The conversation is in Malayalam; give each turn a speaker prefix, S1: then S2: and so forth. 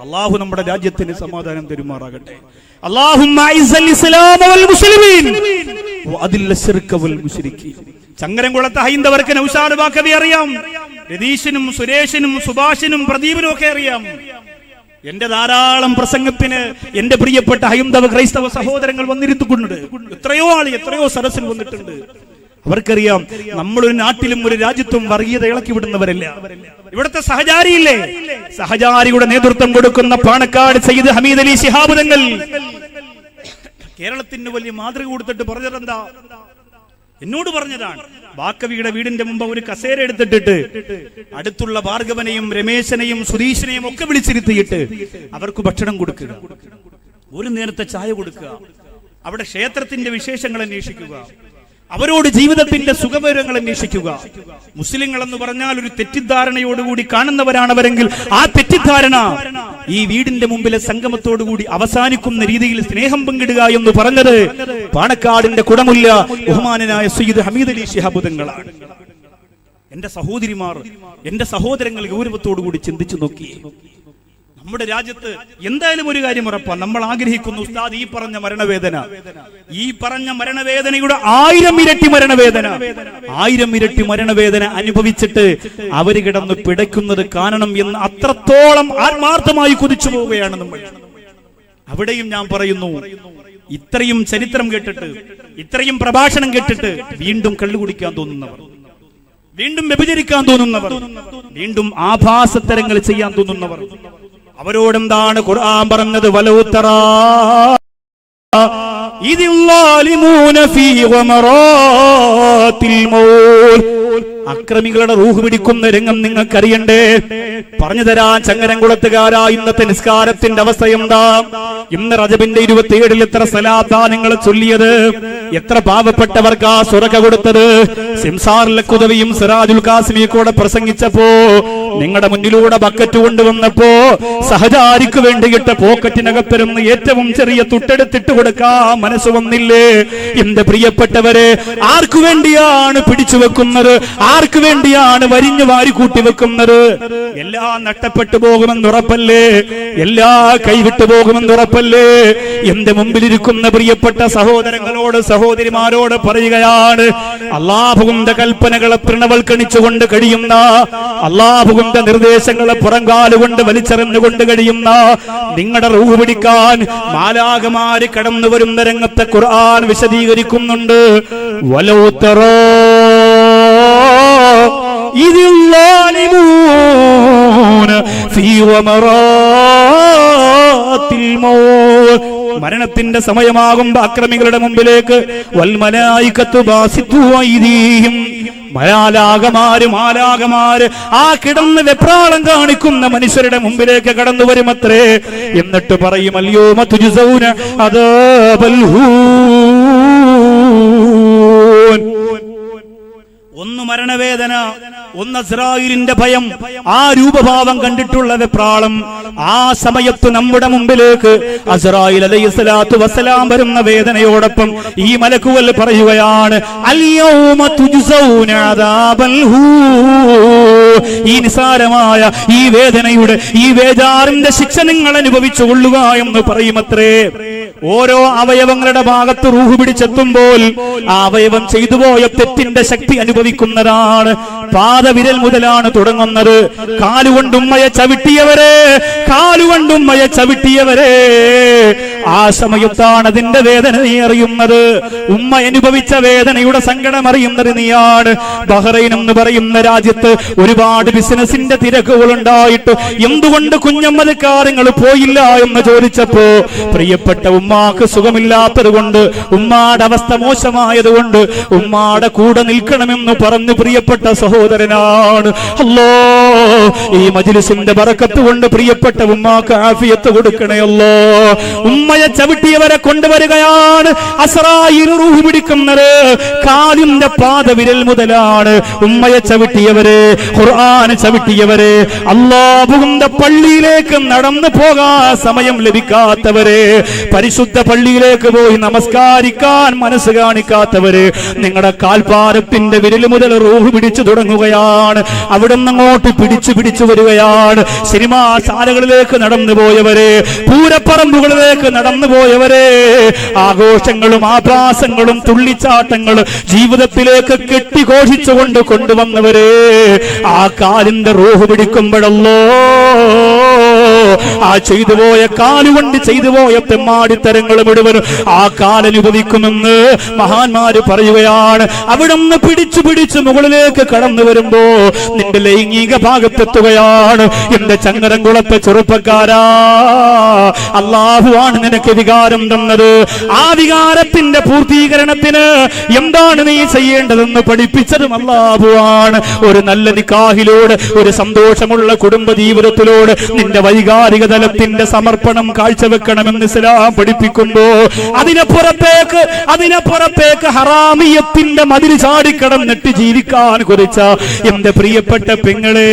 S1: അള്ളാഹു നമ്മുടെ രാജ്യത്തിന് സമാധാനം തരുമാറാകട്ടെ. അല്ലാഹുമ്മ അഇസ്സൽ ഇസ്ലാമ വൽ മുസ്ലിമീൻ വഅദില്ല ശിർക വൽ മുശ്രിക്കീൻ. ചങ്ങരംകുളത്തെ ഹൈന്ദവർക്ക് നൗഷാദ് ബാക്കവി അറിയാം, രതീഷിനും സുരേഷിനും സുഭാഷിനും പ്രദീപിനും ഒക്കെ അറിയാം. എന്റെ ധാരാളം പ്രസംഗത്തിന് എന്റെ പ്രിയപ്പെട്ട ഹൈന്ദവ ക്രൈസ്തവ സഹോദരങ്ങൾ വന്നിരുത്തുന്നുണ്ട്. എത്രയോ സദസ്സിൽ വന്നിട്ടുണ്ട്. അവർക്കറിയാം നമ്മളൊരു നാട്ടിലും ഒരു രാജ്യത്തും വർഗീയത ഇളക്കി വിടുന്നവരല്ല. ഇവിടുത്തെ സഹചാരിയില്ലേ, സഹചാരിയുടെ നേതൃത്വം കൊടുക്കുന്ന പാണക്കാട് സയ്യിദ് ഹമീദ് അലി ശിഹാബ് തങ്ങൾ കേരളത്തിന് വലിയ മാതൃക കൊടുത്തിട്ട് പറഞ്ഞതെന്താ? എന്നോട് പറഞ്ഞതാണ്, ബാക്കവിയുടെ വീടിന്റെ മുമ്പ് ഒരു കസേര എടുത്തിട്ടിട്ട് അടുത്തുള്ള ഭാർഗവനെയും രമേശനെയും സുധീഷിനെയും ഒക്കെ വിളിച്ചിരുത്തിയിട്ട് അവർക്ക് ഭക്ഷണം കൊടുക്കുക, ഒരു നേരത്തെ ചായ കൊടുക്കുക, അവിടെ ക്ഷേത്രത്തിന്റെ വിശേഷങ്ങൾ അന്വേഷിക്കുക, അവരോട് ജീവിതത്തിന്റെ സുഖവിവരങ്ങൾ അന്വേഷിക്കുക. മുസ്ലിങ്ങൾ എന്ന് പറഞ്ഞാൽ ഒരു തെറ്റിദ്ധാരണയോടുകൂടി കാണുന്നവരാണവരെങ്കിൽ ആ തെറ്റിദ്ധാരണ ഈ വീടിന്റെ മുമ്പിലെ സംഗമത്തോടുകൂടി അവസാനിക്കുന്ന രീതിയിൽ സ്നേഹം പങ്കിടുക എന്ന് പറഞ്ഞത് പാണക്കാടിന്റെ കുടമുല്ല ബഹുമാനനായ സയ്യിദ് ഹമീദ് അലി ശിഹാബ് തങ്ങളാണ്. എന്റെ സഹോദരിമാർ, എന്റെ സഹോദരങ്ങൾ ഗൗരവത്തോടുകൂടി ചിന്തിച്ചു നോക്കി. നമ്മുടെ രാജ്യത്ത് എന്തായാലും ഒരു കാര്യം ഉറപ്പാണ്, നമ്മൾ ആഗ്രഹിക്കുന്നു ഉസ്താദ് ഈ പറഞ്ഞ മരണവേദനയുടെ 1000 ഇരട്ടി മരണവേദന അനുഭവിച്ചിട്ട് അവര് കിടന്ന് പിടയ്ക്കുന്നത് കാണണം എന്ന് അത്രത്തോളം ആത്മാർത്ഥമായി കുതിച്ചു പോവുകയാണ് നമ്മൾ. അവിടെയും ഞാൻ പറയുന്നു, ഇത്രയും ചരിത്രം കേട്ടിട്ട്, ഇത്രയും പ്രഭാഷണം കേട്ടിട്ട് വീണ്ടും കള്ളുകുടിക്കാൻ തോന്നുന്നവർ, വീണ്ടും വ്യഭിചരിക്കാൻ തോന്നുന്നവർ, വീണ്ടും ആഭാസത്തരങ്ങൾ ചെയ്യാൻ തോന്നുന്നവർ, അവരോടെന്താണ് ഖുർആൻ പറഞ്ഞത്? വലൗതറാ ഇദിൽ ളാലിമൂന ഫീ ഗമറാത്തിൽ മൗത്. അക്രമികളുടെ റൂഹ് പിടിക്കുന്ന രംഗം നിങ്ങൾക്കറിയണ്ടേ? പറഞ്ഞു തരാൻ ചങ്ങരംകുളത്തുകാരാ, ഇന്നത്തെ നിസ്കാരത്തിന്റെ അവസ്ഥ എന്താ? ഇന്ന് റജബിന്റെ 27 എത്ര സലാത്താ നിങ്ങൾ ചൊല്ലിയത്? എത്ര പാവപ്പെട്ടവർക്കാ സുറക കൊടുത്തത്? സിംസാറിലെ കുതവിയും സിറാജുൽ കാസിമിയും കൂടെ പ്രസംഗിച്ചപ്പോ നിങ്ങളുടെ മുന്നിലൂടെ ബക്കറ്റ് കൊണ്ടുവന്നപ്പോ സഹചാരിക്ക് വേണ്ടിയിട്ട് പോക്കറ്റിനകത്തിരുന്ന് ഏറ്റവും ചെറിയ തുട്ടെടുത്തിട്ട് കൊടുക്കാൻ മനസ്സ് വന്നില്ലേ? എന്റെ പ്രിയപ്പെട്ടവരെ, ആർക്കു വേണ്ടിയാണ് പിടിച്ചു വെക്കുന്നത്? ആർക്കു വേണ്ടിയാണ് വരിഞ്ഞു വാരി കൂട്ടി വെക്കുന്നത്? എല്ലാം നഷ്ടപ്പെട്ടു പോകുമെന്നുറപ്പല്ലേ? എല്ലാ കൈവിട്ടു പോകുമെന്നുറപ്പല്ലേ? എന്റെ മുമ്പിലിരിക്കുന്ന പ്രിയപ്പെട്ട സഹോദരങ്ങളോട് സഹോദരിമാരോട് പറയുകയാണ്, അല്ലാഹുവിന്റെ കൽപ്പനകളെ തൃണവൽക്കണിച്ചുകൊണ്ട് കഴിയുന്ന, അല്ലാഹുവിന്റെ നിർദ്ദേശങ്ങളെ പുറങ്കാലുകൊണ്ട് വലിച്ചെറിഞ്ഞുകൊണ്ട് കഴിയുന്ന നിങ്ങളുടെ റൂഹ് പിടിക്കാൻ മാലാഖമാര് കടന്നു വരുന്ന രംഗത്തെ ഖുർആൻ വിശദീകരിക്കുന്നുണ്ട്. വലൗതറാ ഇദിൽ ളാലിമൂന ഫീ ഗമറാത്തിൽ മൗത്. മരണത്തിന്റെ സമയമാകുമ്പോ അക്രമികളുടെ മുമ്പിലേക്ക് വൽ മലായികത്തു ബാസിതു അയ്ദീഹിം, മാലാഖമാര് ആ കിടന്ന് വെപ്രാളം കാണിക്കുന്ന മനുഷ്യരുടെ മുമ്പിലേക്ക് കടന്നു വരുമത്രേ. എന്നിട്ട് പറയും, അൽയൗമ തുജ്സൗന അദാബൽ ഹൂൻ. ഒന്ന് മരണവേദന, ഒന്ന് അസ്രായീലിന്റെ ഭയം, ആ രൂപഭാവം കണ്ടിട്ടുള്ള വെപ്രാളം. ആ സമയത്ത് നമ്മുടെ മുമ്പിലേക്ക് അസ്രായീൽ അലൈഹിസ്സലാത്തു വസ്സലാം വരുന്ന വേദനയോടൊപ്പം ഈ മലക്കുകൾ പറയുകയാണ്, അൽയൗമ തുജ്സൗന അദാബൽ ഹൂൻ. ഈ നിസാരമായ ഈ വേദനയുടെ, ഈ വേജാറിന്റെ ശിക്ഷ നിങ്ങൾ അനുഭവിച്ചു കൊള്ളുക എന്ന് പറയുമത്രേ. ഓരോ അവയവങ്ങളുടെ ഭാഗത്ത് റൂഹ് പിടിച്ചെത്തുമ്പോൾ ആ അവയവം ചെയ്തുപോയ തെറ്റിന്റെ ശക്തി അനുഭവിക്കുന്നതാണ്. പാദവിരൽ മുതലാണ് തുടങ്ങുന്നത്. കാലുകൊണ്ടുമ്മയെ ചവിട്ടിയവരെ ആ സമയത്താണ് അതിന്റെ വേദന നീ അറിയുന്നത്. ഉമ്മ അനുഭവിച്ച വേദനയുടെ സങ്കടം അറിയുന്നത് നീയാണ്. ബഹ്റൈൻ എന്ന് പറയുന്ന രാജ്യത്ത് ഒരുപാട് ബിസിനസിന്റെ തിരക്കുകൾ ഉണ്ടായിട്ട് എന്തുകൊണ്ട് കുഞ്ഞമ്മദ് കാര്യങ്ങൾ പോയില്ല എന്ന് ചോദിച്ചപ്പോ പ്രിയപ്പെട്ട ഉമ്മാക്ക് സുഖമില്ലാത്തത് കൊണ്ട്, ഉമ്മാടെ അവസ്ഥ മോശമായത് കൊണ്ട് ഉമ്മാടെ കൂടെ നിൽക്കണമെന്ന് പറഞ്ഞു പ്രിയപ്പെട്ട സഹോദരനാണ്. അല്ലോ, ഈ മജ്ലിസിന്റെ ബറക്കത്ത് കൊണ്ട് പ്രിയപ്പെട്ട ഉമ്മാക്ക് ആഫിയത്ത് കൊടുക്കണേ അല്ലോ. ഉമ്മയെ ചവിട്ടിയവരെ കൊണ്ടുവരികയാണ്. അസ്രായീൽ റൂഹ് പിടിക്കുന്നത് കാലിന്റെ പാദവിരൽ മുതലാണ്. ഉമ്മയെ ചവിട്ടിയവരെ, ഖുർആൻ ചവിട്ടിയവരെ, അല്ലാഹുവിന്റെ പള്ളിയിലേക്ക് നടന്നു പോകാൻ സമയം ലഭിക്കാത്തവരെ, പരിശുദ്ധ പരിശുദ്ധ പള്ളിയിലേക്ക് പോയി നമസ്കാരിക്കാൻ മനസ്സ് കാണിക്കാത്തവര് നിങ്ങളുടെ കാൽപാദത്തിന്റെ വിരൽ മുതൽ റൂഹ് പിടിച്ചു തുടങ്ങുകയാണ്. അവിടെ നിന്നങ്ങോട്ട് പിടിച്ചു വരികയാണ്. സിനിമാ ശാലകളിലേക്ക് നടന്നു പോയവരെ, പൂരപ്പറമ്പുകളിലേക്ക് നടന്നു പോയവരെ, ആഘോഷങ്ങളും ആഭാസങ്ങളും തുള്ളിച്ചാട്ടങ്ങളും ജീവിതത്തിലേക്ക് കെട്ടിഘോഷിച്ചുകൊണ്ട് കൊണ്ടുവന്നവരെ, ആ കാലിന്റെ റൂഹ് പിടിക്കുമ്പോഴല്ലോ ആ ചെയ്തു പോയ കാലുകൊണ്ട് ചെയ്തു പോയ തെമ്മാടിത്തരങ്ങൾ മുഴുവനും ആ കാലനുഭവിക്കുമെന്ന് മഹാന്മാര് പറയുകയാണ്. അവിടെ നിന്ന് പിടിച്ചു മുകളിലേക്ക് കടന്നു വരുമ്പോ നിന്റെ ലൈംഗിക ഭാഗത്തെത്തുകയാണ്. എന്റെ ചങ്ങരംകുളത്തെ ചെറുപ്പക്കാരാ, അല്ലാഹുവാണ് നിനക്ക് വികാരം തന്നത്. ആ വികാരത്തിന്റെ പൂർത്തീകരണത്തിന് എന്താണ് നീ ചെയ്യേണ്ടതെന്ന് പഠിപ്പിച്ചതും അല്ലാഹുവാണ്. ഒരു നല്ല നിക്കാഹിലൂടെ, ഒരു സന്തോഷമുള്ള കുടുംബ ജീവിതത്തിലൂടെ നിന്റെ വൈകാരിക തലത്തിന്റെ സമർപ്പണം കാഴ്ചവെക്കണമെന്ന് ഇസ്ലാം പഠിപ്പിക്കുമ്പോ അതിനപ്പുറത്തേക്ക് ഹറാമിയത്തിന്റെ മതിൽ ചാടിക്കടന്നിട്ട് ജീവിക്കാൻ കുറിച്ച എന്റെ പ്രിയപ്പെട്ട പെങ്ങളെ,